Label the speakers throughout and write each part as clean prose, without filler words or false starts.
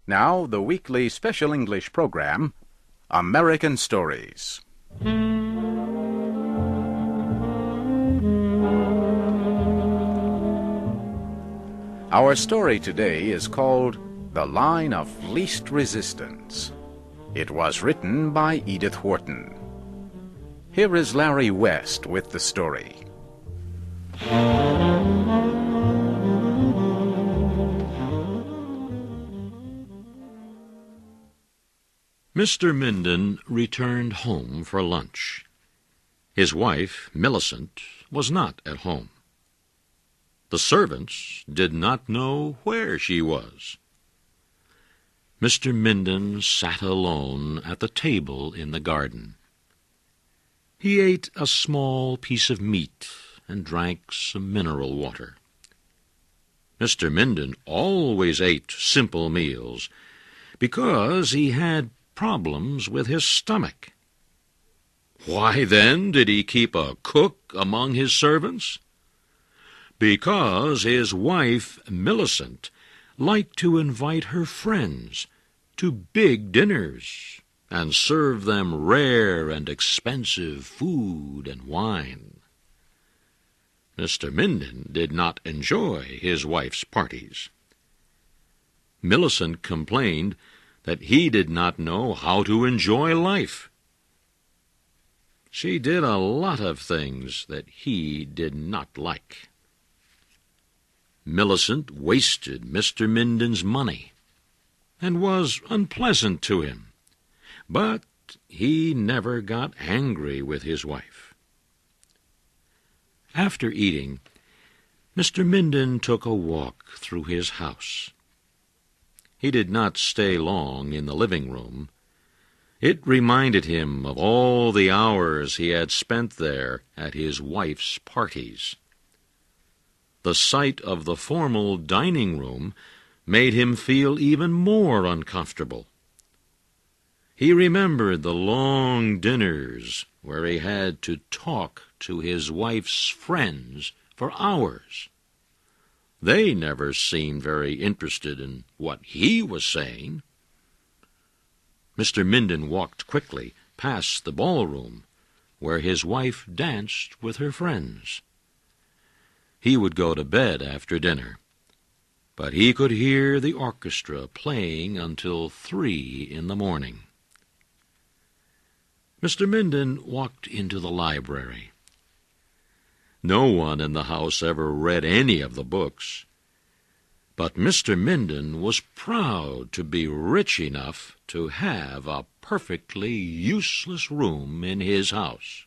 Speaker 1: Now, the weekly special English program, American Stories. Our story today is called The Line of Least Resistance. It was written by Edith Wharton. Here is Larry West with the story.
Speaker 2: Mr. Minden returned home for lunch. His wife, Millicent, was not at home. The servants did not know where she was. Mr. Minden sat alone at the table in the garden. He ate a small piece of meat and drank some mineral water. Mr. Minden always ate simple meals because he had problems with his stomach. Why, then, did he keep a cook among his servants? Because his wife, Millicent, liked to invite her friends to big dinners and serve them rare and expensive food and wine. Mr. Minden did not enjoy his wife's parties. Millicent complained that he did not know how to enjoy life. She did a lot of things that he did not like. Millicent wasted Mr. Minden's money and was unpleasant to him, but he never got angry with his wife. After eating, Mr. Minden took a walk through his house. He did not stay long in the living room. It reminded him of all the hours he had spent there at his wife's parties. The sight of the formal dining room made him feel even more uncomfortable. He remembered the long dinners where he had to talk to his wife's friends for hours. They never seemed very interested in what he was saying. Mr. Minden walked quickly past the ballroom, where his wife danced with her friends. He would go to bed after dinner, but he could hear the orchestra playing until 3 in the morning. Mr. Minden walked into the library. No one in the house ever read any of the books, but Mr. Minden was proud to be rich enough to have a perfectly useless room in his house.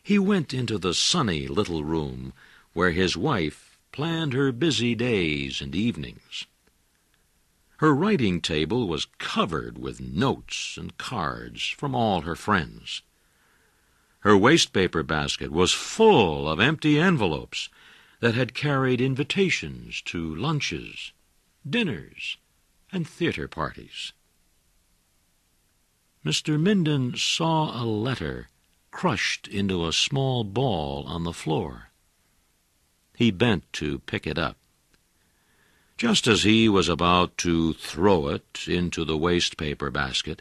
Speaker 2: He went into the sunny little room where his wife planned her busy days and evenings. Her writing table was covered with notes and cards from all her friends. Her waste-paper basket was full of empty envelopes that had carried invitations to lunches, dinners, and theater parties. Mr. Minden saw a letter crushed into a small ball on the floor. He bent to pick it up. Just as he was about to throw it into the waste-paper basket,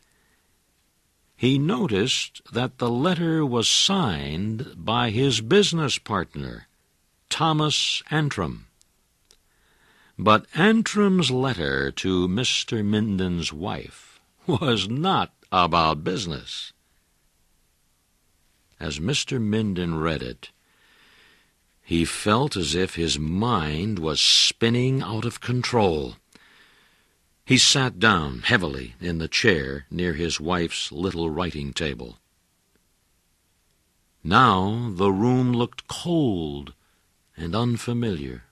Speaker 2: he noticed that the letter was signed by his business partner, Thomas Antrim. But Antrim's letter to Mr. Minden's wife was not about business. As Mr. Minden read it, he felt as if his mind was spinning out of control. He sat down heavily in the chair near his wife's little writing table. Now the room looked cold and unfamiliar.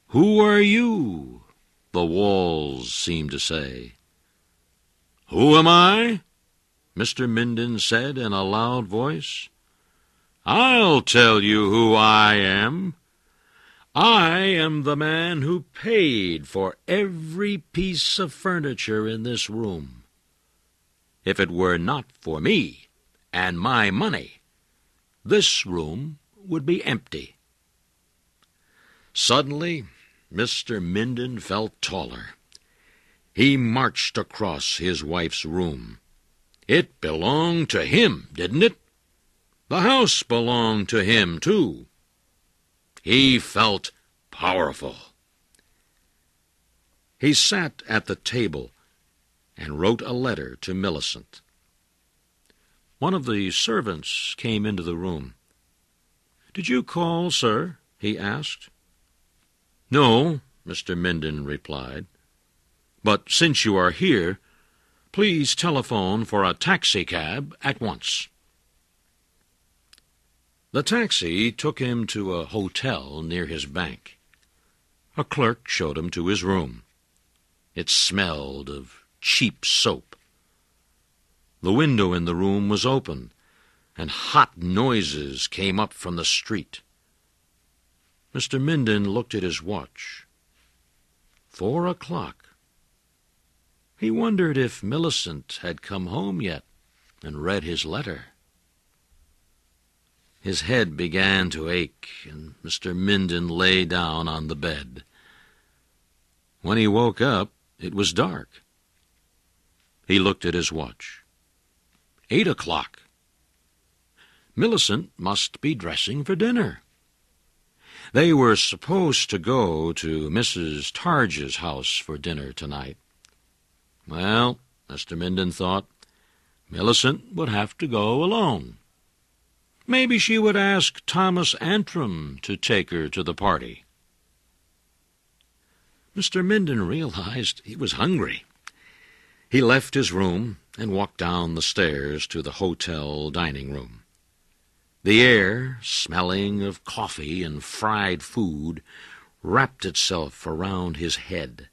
Speaker 2: "Who are you?" the walls seemed to say. "Who am I?" Mr. Minden said in a loud voice. "I'll tell you who I am. I am the man who paid for every piece of furniture in this room. If it were not for me and my money, this room would be empty." Suddenly, Mr. Minden felt taller. He marched across his wife's room. It belonged to him, didn't it? The house belonged to him, too. He felt powerful. He sat at the table and wrote a letter to Millicent. One of the servants came into the room. "Did you call, sir?" he asked. "No," Mr. Minden replied. "But since you are here, please telephone for a taxicab at once." The taxi took him to a hotel near his bank. A clerk showed him to his room. It smelled of cheap soap. The window in the room was open, and hot noises came up from the street. Mr. Minden looked at his watch. 4 o'clock. He wondered if Millicent had come home yet and read his letter. His head began to ache, and Mr. Minden lay down on the bed. When he woke up, it was dark. He looked at his watch. 8 o'clock. Millicent must be dressing for dinner. They were supposed to go to Mrs. Targe's house for dinner tonight. Well, Mr. Minden thought, Millicent would have to go alone. Maybe she would ask Thomas Antrim to take her to the party. Mr. Minden realized he was hungry. He left his room and walked down the stairs to the hotel dining room. The air, smelling of coffee and fried food, wrapped itself around his head.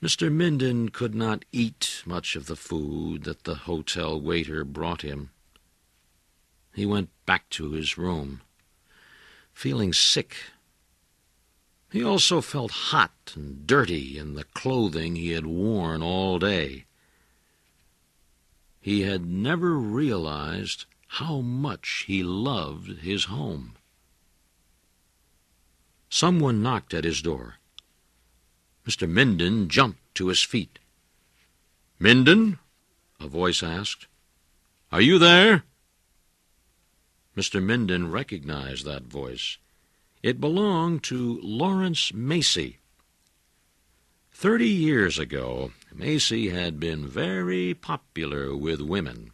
Speaker 2: Mr. Minden could not eat much of the food that the hotel waiter brought him. He went back to his room, feeling sick. He also felt hot and dirty in the clothing he had worn all day. He had never realized how much he loved his home. Someone knocked at his door. Mr. Minden jumped to his feet. "Minden?" a voice asked. "Are you there?" Mr. Minden recognized that voice. It belonged to Lawrence Macy. 30 years ago, Macy had been very popular with women,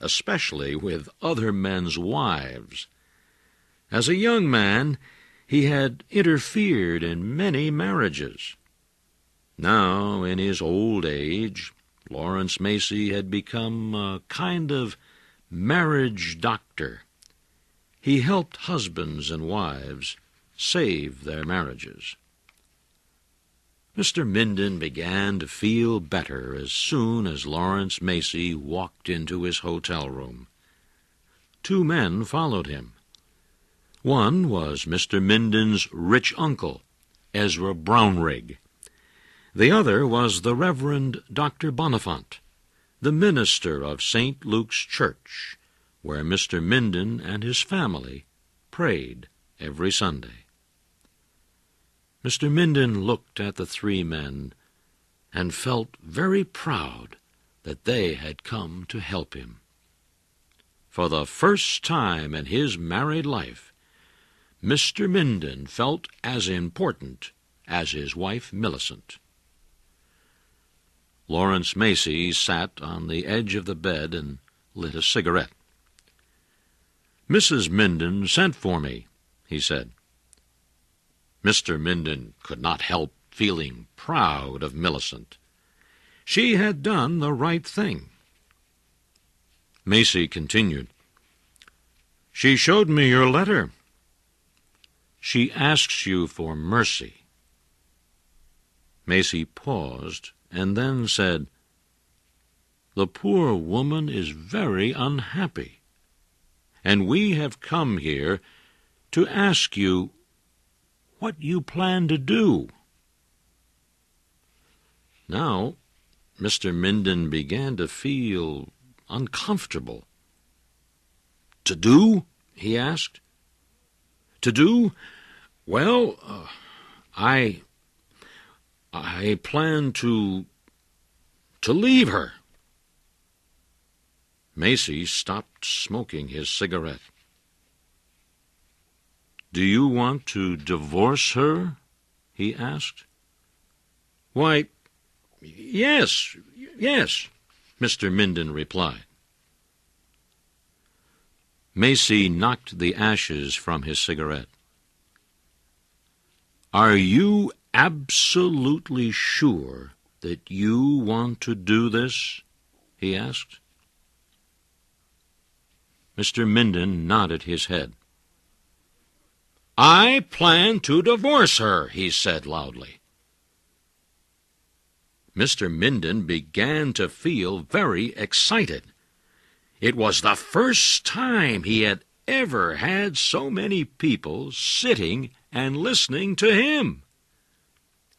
Speaker 2: especially with other men's wives. As a young man, he had interfered in many marriages. Now, in his old age, Lawrence Macy had become a kind of marriage doctor. He helped husbands and wives save their marriages. Mr. Minden began to feel better as soon as Lawrence Macy walked into his hotel room. 2 men followed him. One was Mr. Minden's rich uncle, Ezra Brownrigg. The other was the Reverend Dr. Bonifant, the minister of St. Luke's Church, where Mr. Minden and his family prayed every Sunday. Mr. Minden looked at the 3 men and felt very proud that they had come to help him. For the first time in his married life, Mr. Minden felt as important as his wife Millicent. Lawrence Macy sat on the edge of the bed and lit a cigarette. "Mrs. Minden sent for me," he said. Mr. Minden could not help feeling proud of Millicent. She had done the right thing. Macy continued, "She showed me your letter. She asks you for mercy." Macy paused and then said, "The poor woman is very unhappy, and we have come here to ask you what you plan to do." Now, Mr. Minden began to feel uncomfortable. "To do?" he asked. "To do? Well, I plan to leave her. Macy stopped smoking his cigarette. Do you want to divorce her? He asked. Why, yes, Mr. Minden replied. Macy knocked the ashes from his cigarette. Are you absolutely sure that you want to do this? He asked. Mr. Minden nodded his head. I plan to divorce her, he said loudly. Mr. Minden began to feel very excited. It was the first time he had ever had so many people sitting and listening to him.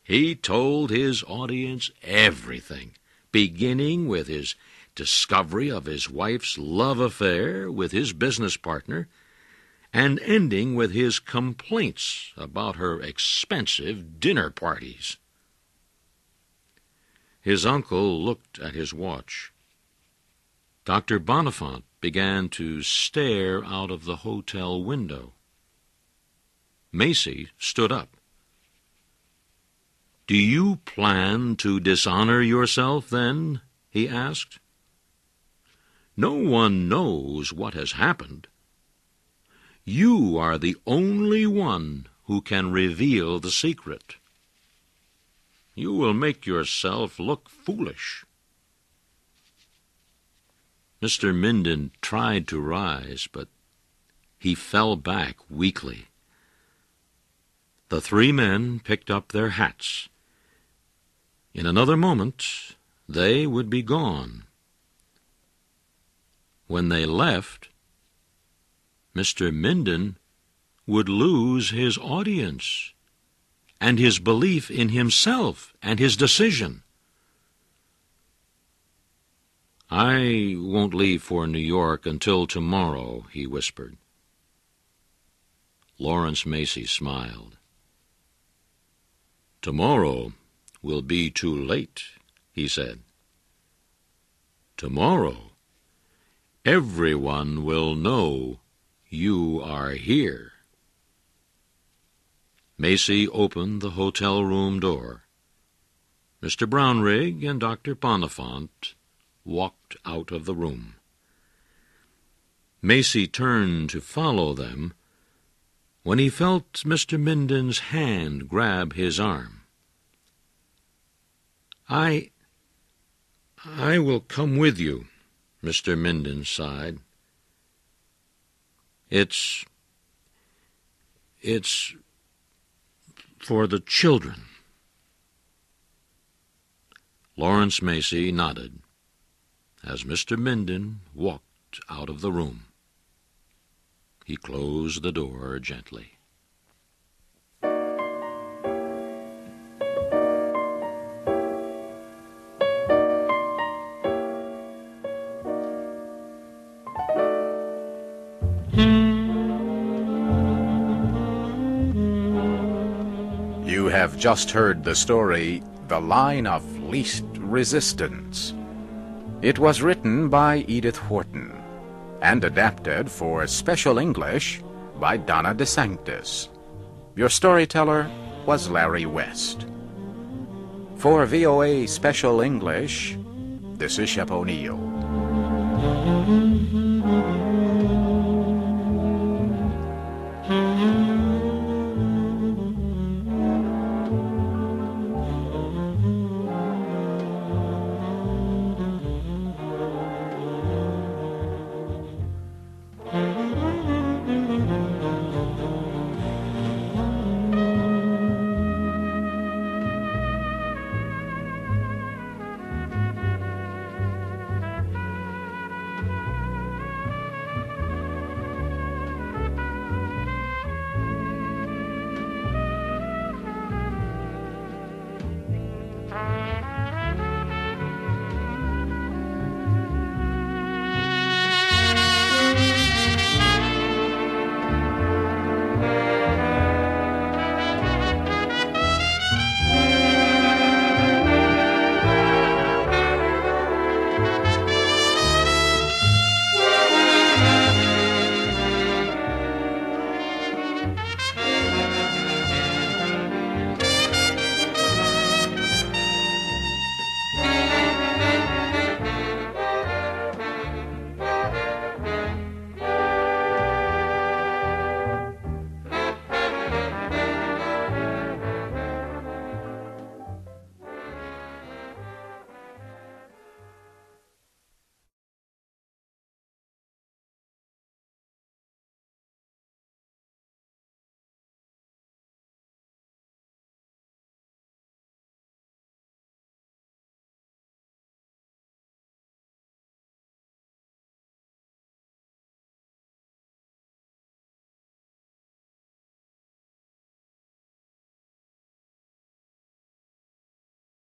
Speaker 2: He told his audience everything, beginning with his discovery of his wife's love affair with his business partner, and ending with his complaints about her expensive dinner parties. His uncle looked at his watch. Dr. Bonifant began to stare out of the hotel window. Macy stood up. Do you plan to dishonor yourself, then? He asked. No one knows what has happened. You are the only one who can reveal the secret. You will make yourself look foolish. Mr. Minden tried to rise, but he fell back weakly. The three men picked up their hats. In another moment, they would be gone. When they left, Mr. Minden would lose his audience and his belief in himself and his decision. I won't leave for New York until tomorrow, he whispered. Lawrence Macy smiled. Tomorrow will be too late, he said. Tomorrow, everyone will know you are here. Macy opened the hotel room door. Mr. Brownrigg and Dr. Bonifant walked out of the room. Macy turned to follow them when he felt Mr. Minden's hand grab his arm. I will come with you, Mr. Minden sighed. It's for the children. Lawrence Macy nodded as Mr. Minden walked out of the room. He closed the door gently.
Speaker 1: You have just heard the story, The Line of Least Resistance. It was written by Edith Wharton and adapted for Special English by Donna DeSanctis. Your storyteller was Larry West. For VOA Special English, this is Shep O'Neill.